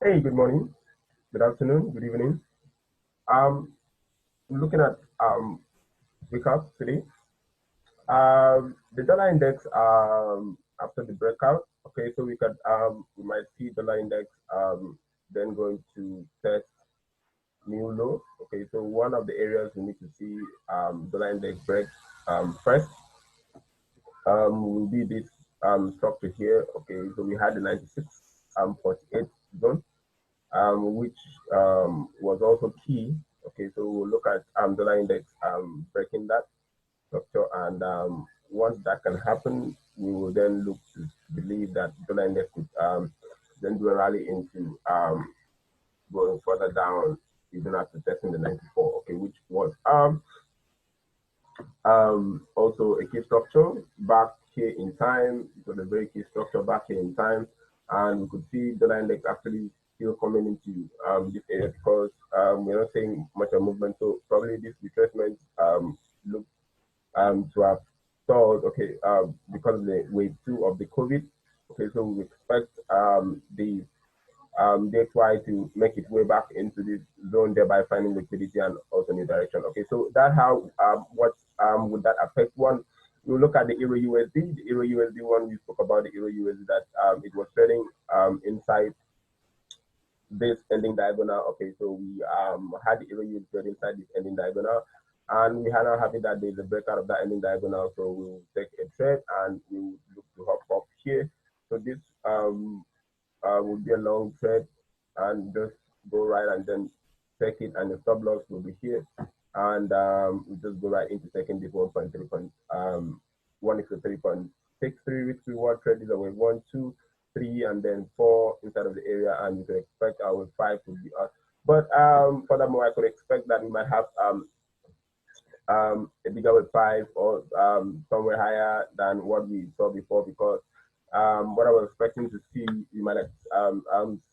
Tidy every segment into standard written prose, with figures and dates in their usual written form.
Hey, good morning, good afternoon, good evening. Um, Looking at recap today. The dollar index after the breakout. Okay, so we might see dollar index then going to test new low. Okay, so one of the areas we need to see dollar index break first will be this structure here. Okay, so we had the 96.48 zone, which was also key. Okay, so we'll look at dollar index breaking that structure, and once that can happen, we will then look to believe that dollar index could then do a rally into going further down, even after testing the 94. Okay, which was also a key structure back here in time. It was a very key structure back here in time, and we could see dollar index actually still coming into this area because we're not seeing much of movement. So probably this retracement look to have stalled. Okay, because of the wave 2 of the COVID. Okay, so we expect the DXY to make its way back into this zone, thereby finding liquidity and also new direction. Okay, so that how what would that affect one? You look at the Euro USD. The Euro USD one, we spoke about the Euro USD that it was trading inside this ending diagonal. Okay, so we had the Euro USD inside this ending diagonal, and we are now happy that there's a breakout of that ending diagonal. So we will take a trade and we will look to hop up here. So this would be a long trade and just go right and then take it, and the stop loss will be here, and we just go right into taking this 1 is to 3.63, which reward trade is away 1, 2, 3, and then 4 inside of the area, and you can expect our 5 would be us. But furthermore, I could expect that we might have a bigger with 5 or somewhere higher than what we saw before, because what I was expecting to see, you might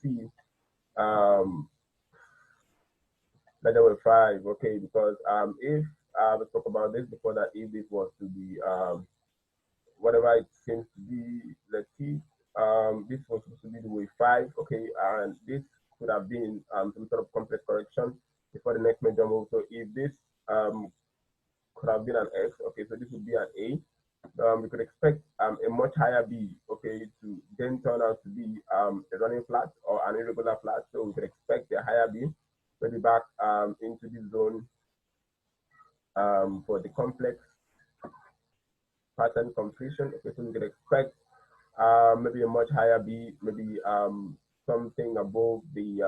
see letter with 5, okay, because if we talk about this before, that if this was to be whatever it seems to be, let's see, this was supposed to be the way 5, okay, and this could have been some sort of complex correction before the next major move. So if this could have been an X, okay, so this would be an A. We could expect a much higher B, okay, to then turn out to be a running flat or an irregular flat. So we could expect a higher B, maybe back into this zone for the complex pattern completion. Okay, so we could expect maybe a much higher B, maybe something above the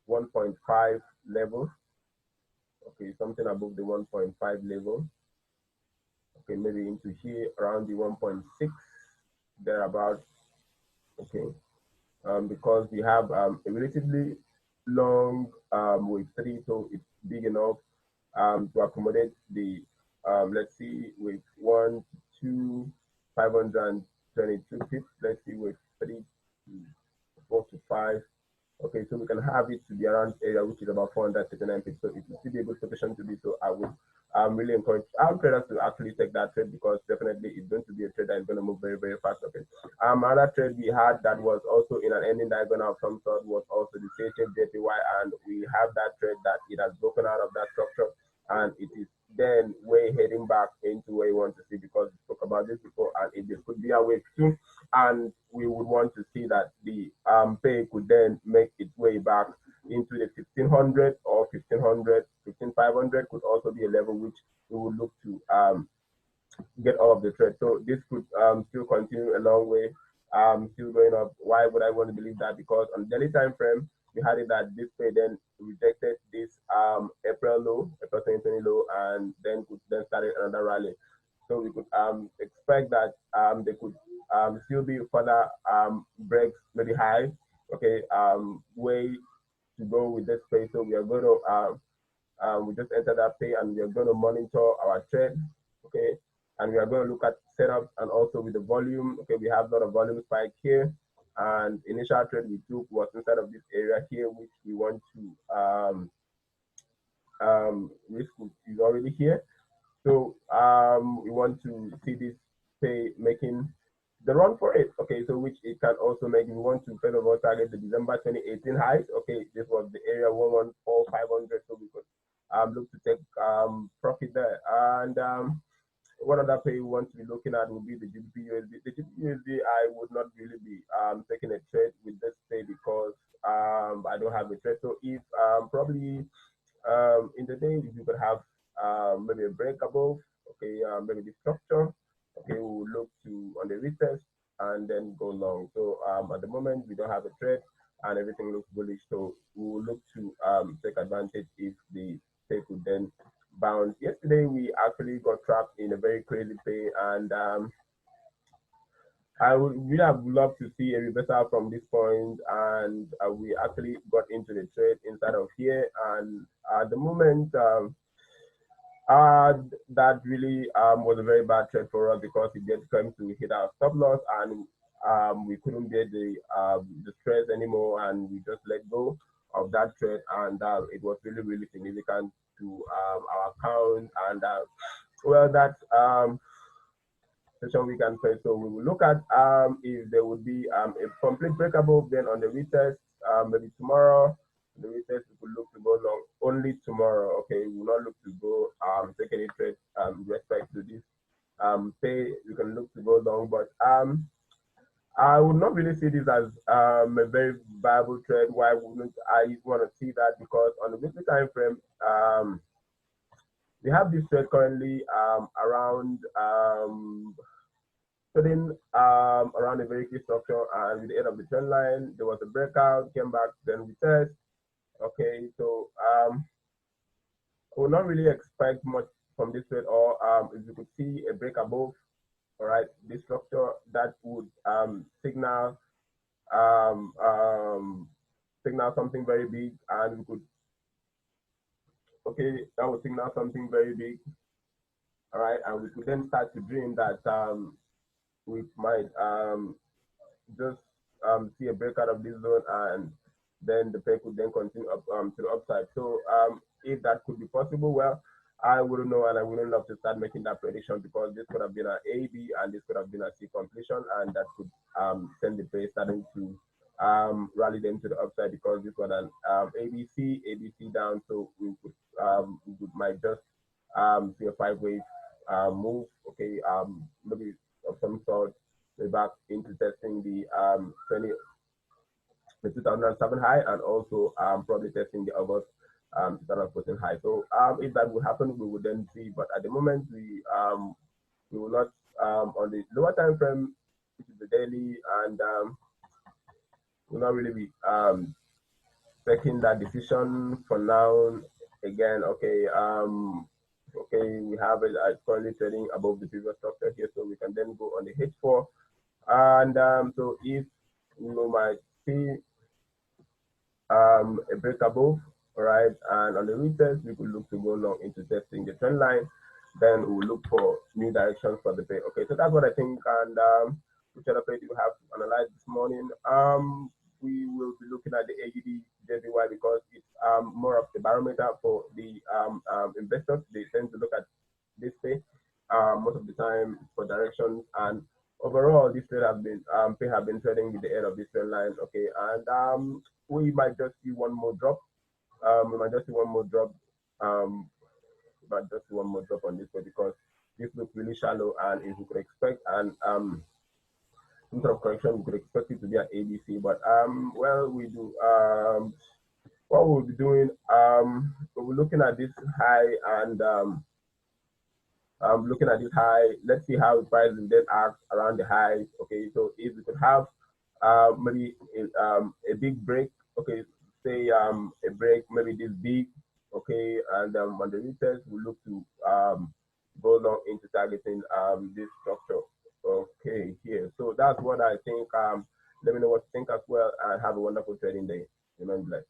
1.5 level. Okay, something above the 1.5 level. Okay, maybe into here around the 1.6 thereabout. Okay, because we have a relatively long wave 3, so it's big enough to accommodate the let's see, with 1 to 2, 522 pips. Let's see, with 3 to 4 to 5. Okay, so we can have it to be around area, which is about 439 pips. So it will still be a good position to be. So I would really encourage our traders to actually take that trade, because definitely it's going to be a trade that is going to move very, very fast. Okay. Another trade we had that was also in an ending diagonal of some sort was also the Chfjpy, and we have that trade that it has broken out of that structure, and it is then way heading back into where you want to see, because we spoke about this before, and it could be a wave 2, and we would want to see that the pay could then make its way back into the 1500 or 1500, 15500 could also be a level which we would look to get all of the trade. So this could still continue a long way, still going up. Why would I want to believe that? Because on daily time frame, we had it that this pay then rejected this April low, April 2020 low, and then could then started another rally. So we could expect that they could still be further breaks, maybe high. Okay, way to go with this pay. So we are going to we just enter that pay, and we are going to monitor our trade. Okay, and we are going to look at setups and also with the volume. Okay, we have a lot of volume spike here, and initial trade we took was inside of this area here, which we want to risk is already here. So we want to see this pay making the run for it. Okay, so which it can also make. If we want to first of all target the December 2018 highs. Okay, this was the area 114,500, so we could look to take profit there. And one other pair we want to be looking at would be the GBP USD. The GBP USD, I would not really be taking a trade with this pair because I don't have a trade. So if probably in the day, if you could have maybe a break above, okay, maybe the structure, okay, we'll look to on the retest and then go long. So at the moment, we don't have a trade and everything looks bullish. So we'll look to take advantage if the tape would then bounce. Yesterday, we actually got trapped in a very crazy pay, and I would really have loved to see a reversal from this point, and we actually got into the trade inside of here. And at the moment, that really was a very bad trade for us because it did come to hit our stop loss, and we couldn't bear the stress anymore, and we just let go of that trade, and it was really significant to our account. And well, that session we can trade. So we will look at if there would be a complete break above, then on the retest, maybe tomorrow. The retest we could look to go long only tomorrow. Okay, we will not look to go take any trade with respect to this pay. We can look to go long, but I would not really see this as a very viable trade. Why wouldn't I want to see that? Because on the weekly time frame, we have this trade currently around trading around a very key structure, and with the end of the trend line, there was a breakout, came back, then we test. Okay, so I would not really expect much from this trade, or if you could see a break above, all right, this structure, that would signal signal something very big, and we could, okay, that would signal something very big, all right, and we could then start to dream that we might just see a breakout of this zone, and then the pay could then continue up to the upside. So if that could be possible, well, I wouldn't know, and I wouldn't love to start making that prediction, because this could have been an A, B, and this could have been a C completion, and that could send the pay starting to rally them to the upside, because this was an ABC down. So we might just see a 5-wave move, okay, maybe of some sort, back into testing the 2007 high, and also probably testing the August 2014 high. So if that would happen, we would then see. But at the moment, we will not on the lower time frame, which is the daily, and will not really be taking that decision for now. Again, okay, okay, we have it currently trading above the previous structure here, so we can then go on the H4, and so if we might see a break above, all right, and on the retest, we could look to go long into testing the trend line. Then we will look for new directions for the pay. Okay, so that's what I think, and which other pay do you have to analyze this morning? We will be looking at the AUD JPY, because it's more of the barometer for the investors. They tend to look at this pay most of the time for directions, and overall this trade have been pay have been trading with the end of this trend line. Okay, and we might just see one more drop. We might just see one more drop. But just one more drop on this way, because this looks really shallow, and if we could expect and some sort of correction, we could expect it to be at ABC. But well, we do what we'll be doing, we're looking at this high, and looking at this high. Let's see how the price will then act around the highs. Okay, so if we could have maybe a big break, okay, say a break maybe this big, okay, and on the retest we look to go long into targeting this structure, okay, here. So that's what I think. Let me know what you think as well, and have a wonderful trading day. Remain blessed.